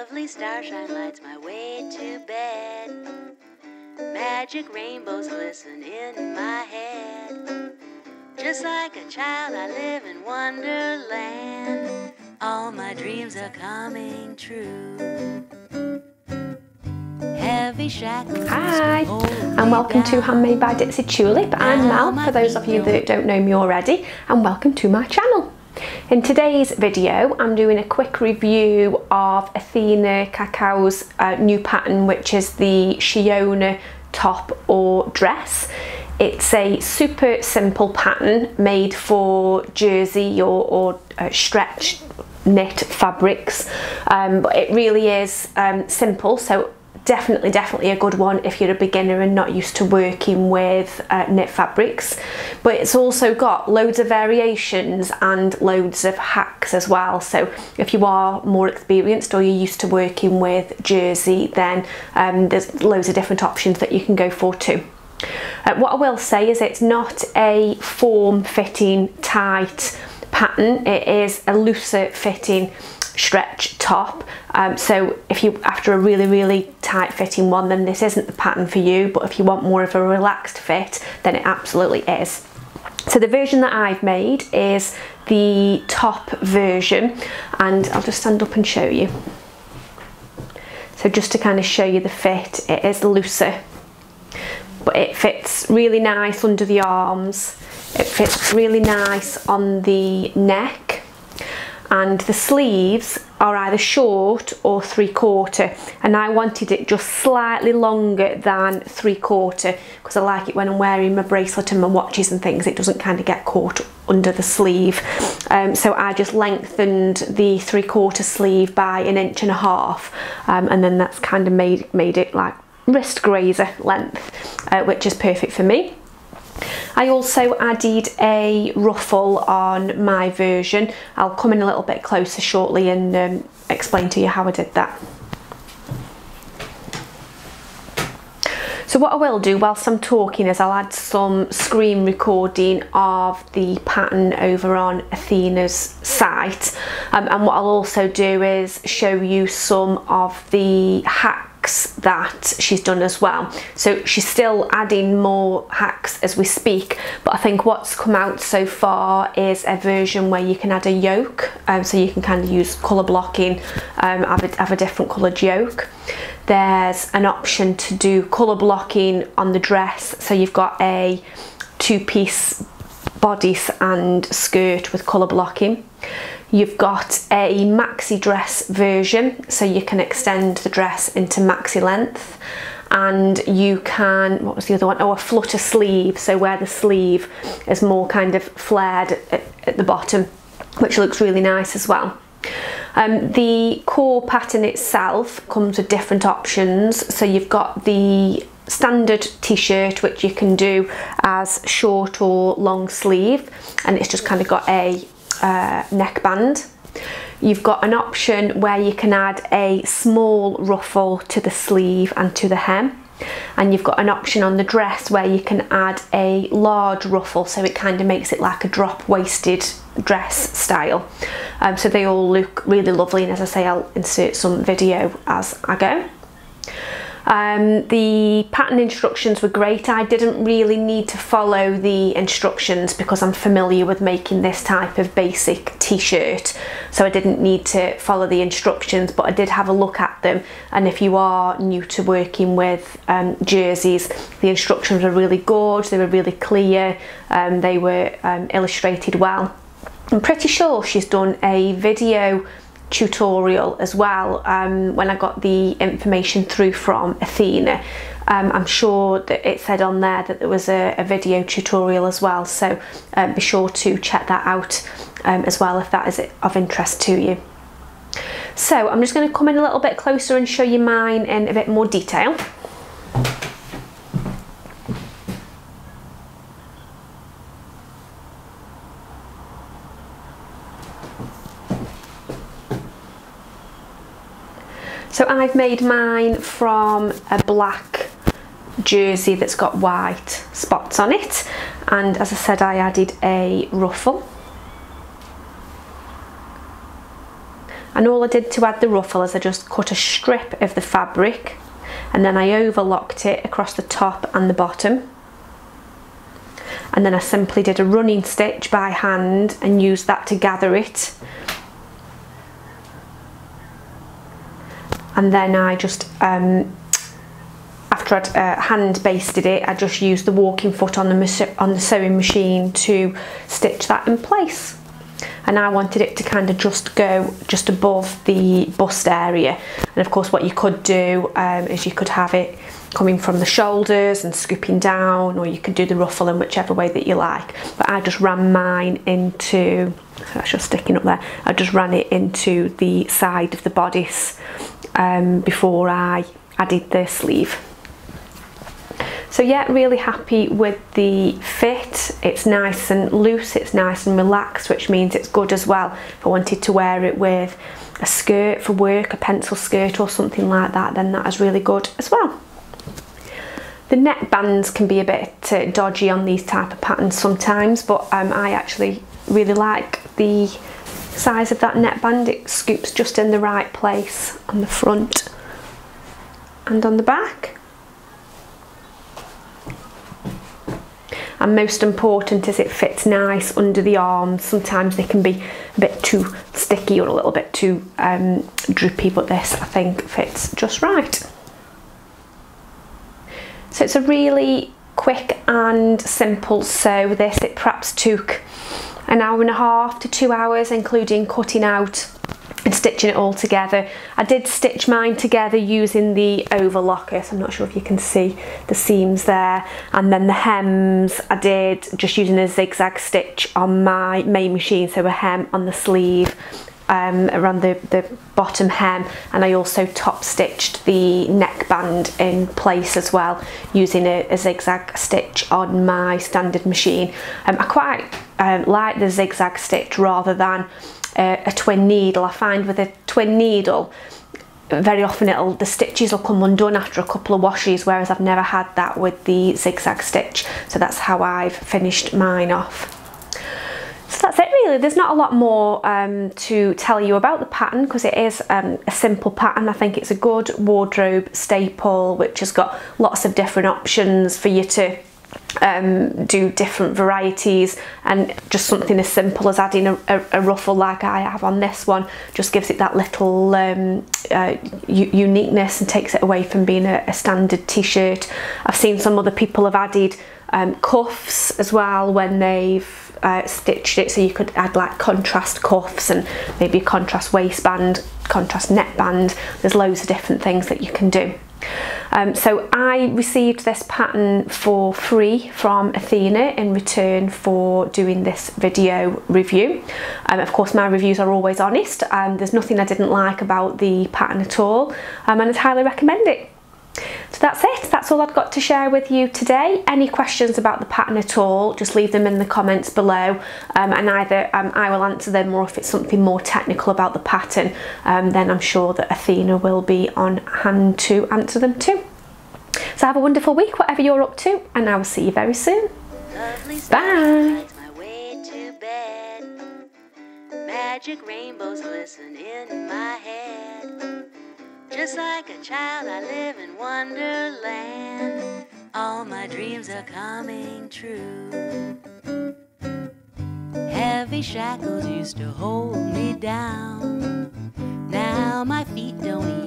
Lovely starshine lights my way to bed. Magic rainbows glisten in my head. Just like a child I live in Wonderland. All my dreams are coming true. Heavy shackles. Hi, and welcome to Handmade by Ditsy Tulip. I'm Mel, for those of you that don't know me already, and welcome to my channel. In today's video, I'm doing a quick review of Athina Kakou's new pattern, which is the Sheona top or dress. It's a super simple pattern made for jersey or stretch knit fabrics, but it really is simple, so definitely a good one if you're a beginner and not used to working with knit fabrics. But it's also got loads of variations and loads of hacks as well, so if you are more experienced or you're used to working with jersey, then there's loads of different options that you can go for too. What I will say is it's not a form-fitting tight pattern, it is a looser fitting stretch top, so if you after a really tight fitting one, then this isn't the pattern for you, but if you want more of a relaxed fit, then it absolutely is. So the version that I've made is the top version, and I'll just stand up and show you. So just to kind of show you the fit, it is looser, but it fits really nice under the arms, it fits really nice on the neck, and the sleeves are either short or 3/4, and I wanted it just slightly longer than 3/4 because I like it when I'm wearing my bracelet and my watches and things, it doesn't kind of get caught under the sleeve. So I just lengthened the 3/4 sleeve by 1.5 inches, and then that's kind of made it like wrist grazer length, which is perfect for me. I also added a ruffle on my version. I'll come in a little bit closer shortly and explain to you how I did that. So what I will do whilst I'm talking is I'll add some screen recording of the pattern over on Athina's site, and what I'll also do is show you some of the hacks that she's done as well. So she's still adding more hacks as we speak, but I think what's come out so far is a version where you can add a yoke, so you can kind of use colour blocking, have a different coloured yoke. There's an option to do colour blocking on the dress, so you've got a 2-piece bodice and skirt with colour blocking. You've got a maxi dress version, so you can extend the dress into maxi length, and you can, what was the other one? Oh, a flutter sleeve, so where the sleeve is more kind of flared at the bottom, which looks really nice as well. The core pattern itself comes with different options, so you've got the standard t-shirt, which you can do as short or long sleeve, and it's just kind of got a neckband. You've got an option where you can add a small ruffle to the sleeve and to the hem, and you've got an option on the dress where you can add a large ruffle, so it kind of makes it like a drop-waisted dress style. So they all look really lovely, and as I say, I'll insert some video as I go. The pattern instructions were great. I didn't really need to follow the instructions because I'm familiar with making this type of basic t-shirt, so I didn't need to follow the instructions, but I did have a look at them, and if you are new to working with jerseys, the instructions were really good, they were really clear, they were illustrated well. I'm pretty sure she's done a video tutorial as well when I got the information through from Athina. I'm sure that it said on there that there was a video tutorial as well, so be sure to check that out as well if that is of interest to you. So I'm just going to come in a little bit closer and show you mine in a bit more detail. So I've made mine from a black jersey that's got white spots on it, and as I said, I added a ruffle, And all I did to add the ruffle is I just cut a strip of the fabric and then I overlocked it across the top and the bottom. And then I simply did a running stitch by hand and used that to gather it. And then I just, after I'd hand basted it, I just used the walking foot on the sewing machine to stitch that in place. And I wanted it to kind of just go just above the bust area. And of course what you could do is you could have it coming from the shoulders and scooping down, or you could do the ruffle in whichever way that you like. But I just ran mine into, so that's just sticking up there, I just ran it into the side of the bodice before I added the sleeve. So yeah, really happy with the fit. It's nice and loose, it's nice and relaxed, which means it's good as well if I wanted to wear it with a skirt for work, a pencil skirt or something like that, then that is really good as well. The neck bands can be a bit dodgy on these type of patterns sometimes, but I actually really like the size of that neckband. It scoops just in the right place on the front and on the back. And most important is it fits nice under the arms. Sometimes they can be a bit too sticky or a little bit too droopy, but this I think fits just right. So it's a really quick and simple sew this. It perhaps took an hour and a half to 2 hours, including cutting out and stitching it all together. I did stitch mine together using the overlocker, so I'm not sure if you can see the seams there. And then the hems I did just using a zigzag stitch on my main machine, so a hem on the sleeve around the bottom hem, and I also top stitched the neckband in place as well using a zigzag stitch on my standard machine. I quite like the zigzag stitch rather than a twin needle. I find with a twin needle very often the stitches will come undone after a couple of washes, whereas I've never had that with the zigzag stitch, so that's how I've finished mine off. So that's it really. There's not a lot more to tell you about the pattern because it is a simple pattern. I think it's a good wardrobe staple which has got lots of different options for you to do different varieties, and just something as simple as adding a ruffle like I have on this one just gives it that little uniqueness and takes it away from being a standard t-shirt. I've seen some other people have added cuffs as well when they've stitched it, so you could add like contrast cuffs and maybe a contrast waistband, contrast neckband. There's loads of different things that you can do. So I received this pattern for free from Athina in return for doing this video review. Of course my reviews are always honest, and there's nothing I didn't like about the pattern at all, and I'd highly recommend it. So that's it, that's all I've got to share with you today. Any questions about the pattern at all, just leave them in the comments below, and either I will answer them, or if it's something more technical about the pattern, then I'm sure that Athina will be on hand to answer them too. So have a wonderful week, whatever you're up to, and I will see you very soon. Bye! Magic rainbows glisten in my head. Just like a child, I live in Wonderland. All my dreams are coming true. Heavy shackles used to hold me down. Now my feet don't